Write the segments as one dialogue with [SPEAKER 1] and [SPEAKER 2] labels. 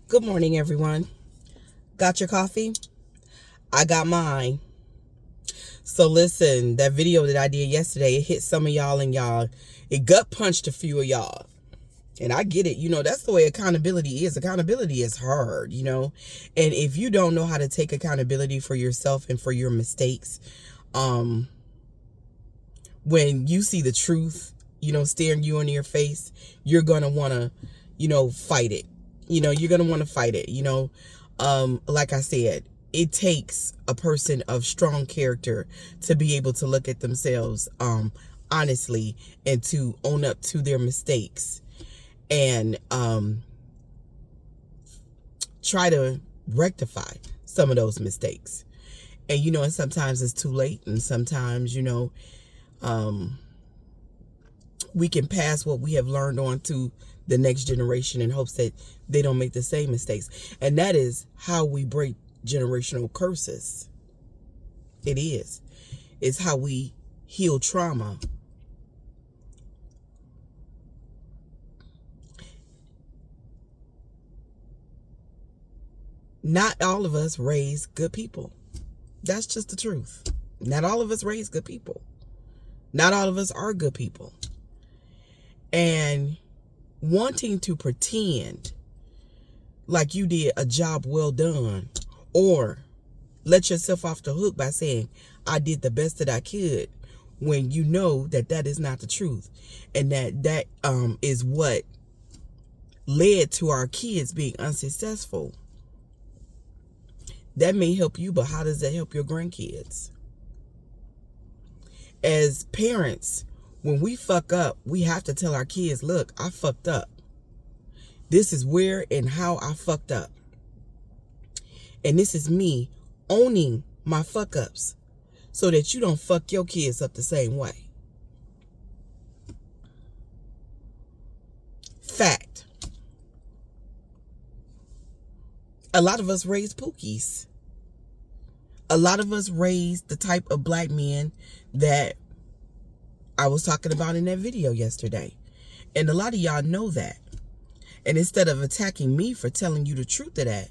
[SPEAKER 1] Good morning, everyone. Got your coffee? I got mine. So listen, that video that I did yesterday, it hit some of y'all and it gut punched a few of y'all. And I get it. That's the way accountability is. Accountability is hard, And if you don't know how to take accountability for yourself and for your mistakes, when you see the truth, staring you in your face, you're going to want to, fight it. You're going to want to fight it. Like I said, it takes a person of strong character to be able to look at themselves honestly and to own up to their mistakes and try to rectify some of those mistakes. And and sometimes it's too late, and sometimes we can pass what we have learned on to the next generation in hopes that they don't make the same mistakes. And that is how we break generational curses. It is. It's how we heal trauma. Not all of us raise good people. That's just the truth. Not all of us raise good people. Not all of us are good people. And wanting to pretend like you did a job well done, or let yourself off the hook by saying, I did the best that I could, when you know that that is not the truth. And that is what led to our kids being unsuccessful. That may help you, but how does that help your grandkids? As parents, when we fuck up, we have to tell our kids, look, I fucked up. This is where and how I fucked up. And this is me owning my fuck ups so that you don't fuck your kids up the same way. Fact. A lot of us raise pookies. A lot of us raise the type of black men that I was talking about in that video yesterday. And a lot of y'all know that. And instead of attacking me for telling you the truth of that,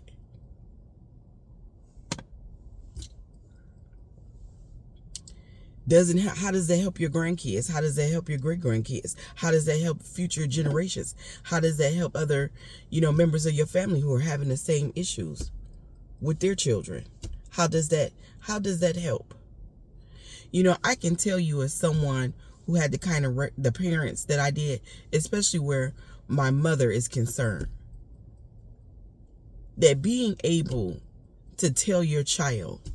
[SPEAKER 1] how does that help your grandkids? How does that help your great grandkids? How does that help future generations? How does that help other, members of your family who are having the same issues with their children? How does that help? I can tell you, as someone who had the kind of the parents that I did, especially where my mother is concerned, that being able to tell your child,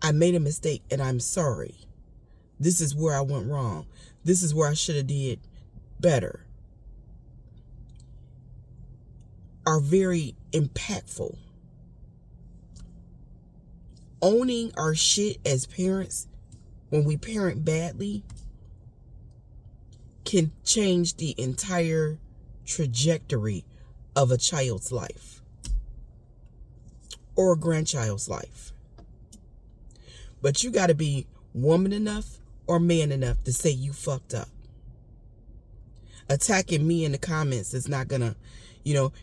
[SPEAKER 1] I made a mistake and I'm sorry. This is where I went wrong. This is where I should have did better, are very impactful. Owning our shit as parents, when we parent badly, can change the entire trajectory of a child's life or a grandchild's life. But you got to be woman enough or man enough to say you fucked up. Attacking me in the comments is not going to,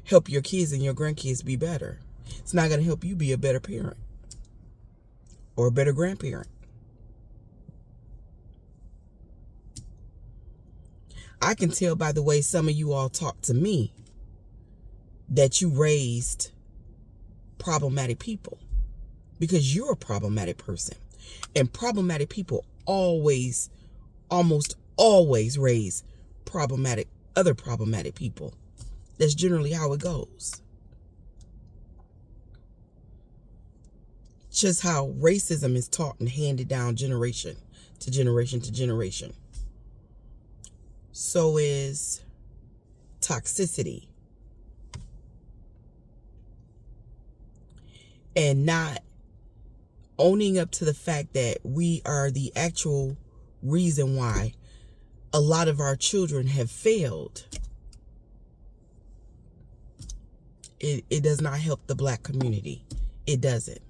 [SPEAKER 1] help your kids and your grandkids be better. It's not going to help you be a better parent or a better grandparent. I can tell by the way some of you all talk to me that you raised problematic people, because you're a problematic person. And problematic people almost always raise other problematic people. That's generally how it goes. Just how racism is taught and handed down generation to generation to generation. So is toxicity. And not owning up to the fact that we are the actual reason why a lot of our children have failed. It does not help the black community. It doesn't.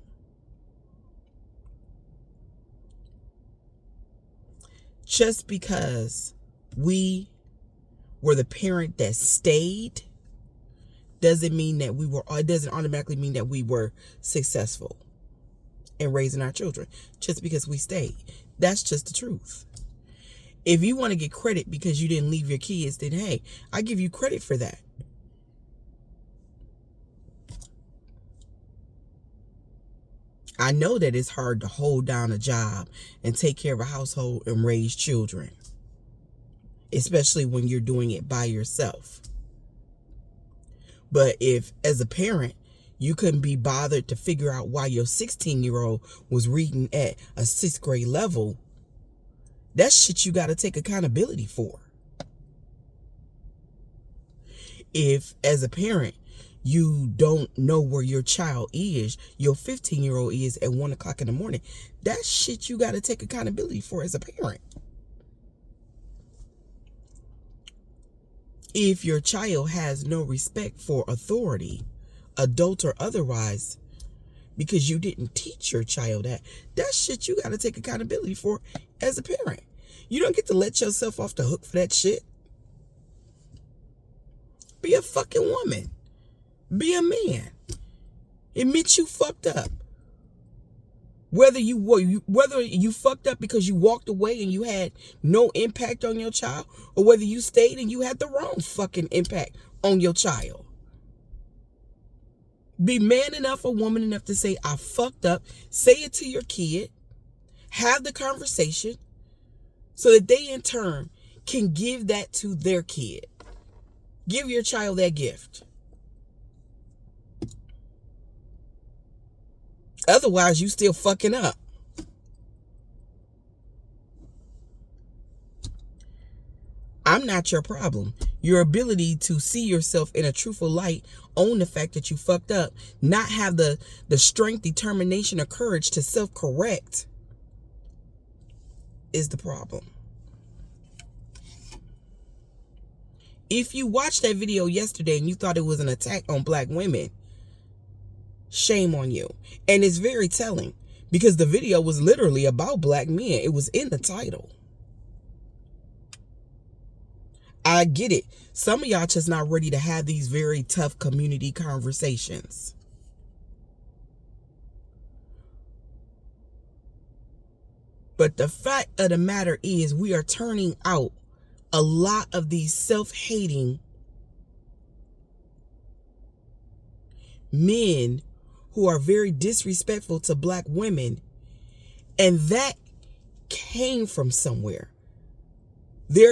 [SPEAKER 1] Just because we were the parent that stayed doesn't mean that it doesn't automatically mean that we were successful in raising our children just because we stayed. That's just the truth. If you want to get credit because you didn't leave your kids, then hey, I give you credit for that. I know that it's hard to hold down a job and take care of a household and raise children, especially when you're doing it by yourself. But if, as a parent, you couldn't be bothered to figure out why your 16-year-old was reading at a 6th grade level, that's shit you got to take accountability for. If, as a parent, you don't know where your child is, your 15-year-old is at 1 o'clock in the morning, that's shit you got to take accountability for as a parent. If your child has no respect for authority, adult or otherwise, because you didn't teach your child that, that's shit you got to take accountability for as a parent. You don't get to let yourself off the hook for that shit. Be a fucking woman. Be a man. Admit you fucked up. Whether you fucked up because you walked away and you had no impact on your child, or whether you stayed and you had the wrong fucking impact on your child. Be man enough or woman enough to say, I fucked up. Say it to your kid. Have the conversation so that they in turn can give that to their kid. Give your child that gift. Otherwise, you still fucking up. I'm not your problem. Your ability to see yourself in a truthful light, own the fact that you fucked up, not have the strength, determination, or courage to self-correct is the problem. If you watched that video yesterday and you thought it was an attack on black women, shame on you. And it's very telling because the video was literally about black men. It was in the title. I get it. Some of y'all just not ready to have these very tough community conversations. But the fact of the matter is we are turning out a lot of these self-hating men who are very disrespectful to black women, and that came from somewhere.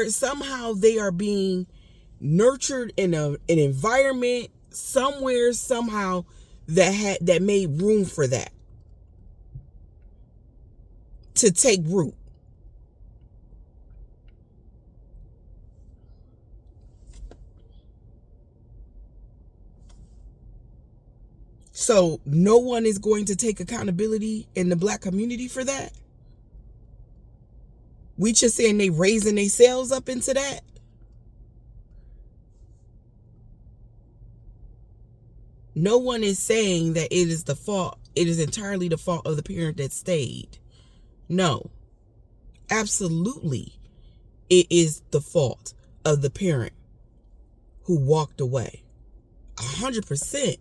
[SPEAKER 1] Somehow they are being nurtured in an environment somewhere, somehow that made room for that to take root. So no one is going to take accountability in the black community for that. We just saying they raising themselves up into that. No one is saying that it is the fault. It is entirely the fault of the parent that stayed. No, absolutely. It is the fault of the parent who walked away. 100%.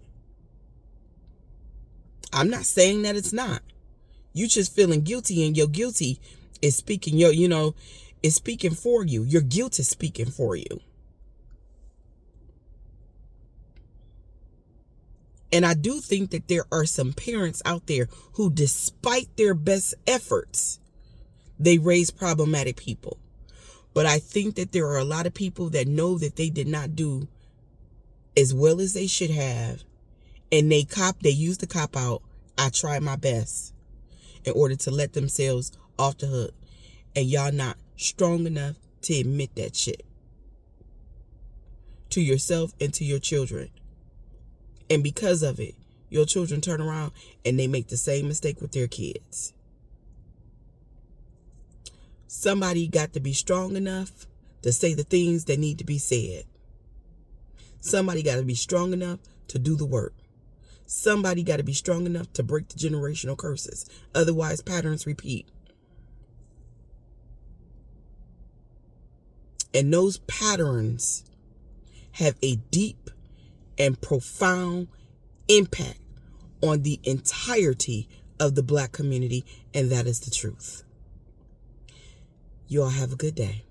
[SPEAKER 1] I'm not saying that it's not. You just feeling guilty, and your guilty is speaking. Is speaking for you. Your guilt is speaking for you. And I do think that there are some parents out there who, despite their best efforts, they raise problematic people. But I think that there are a lot of people that know that they did not do as well as they should have, and they use the cop out. I tried my best in order to let themselves off the hook. And y'all not strong enough to admit that shit to yourself and to your children. And because of it, your children turn around and they make the same mistake with their kids. Somebody got to be strong enough to say the things that need to be said. Somebody got to be strong enough to do the work. Somebody got to be strong enough to break the generational curses. Otherwise, patterns repeat. And those patterns have a deep and profound impact on the entirety of the Black community, and that is the truth. You all have a good day.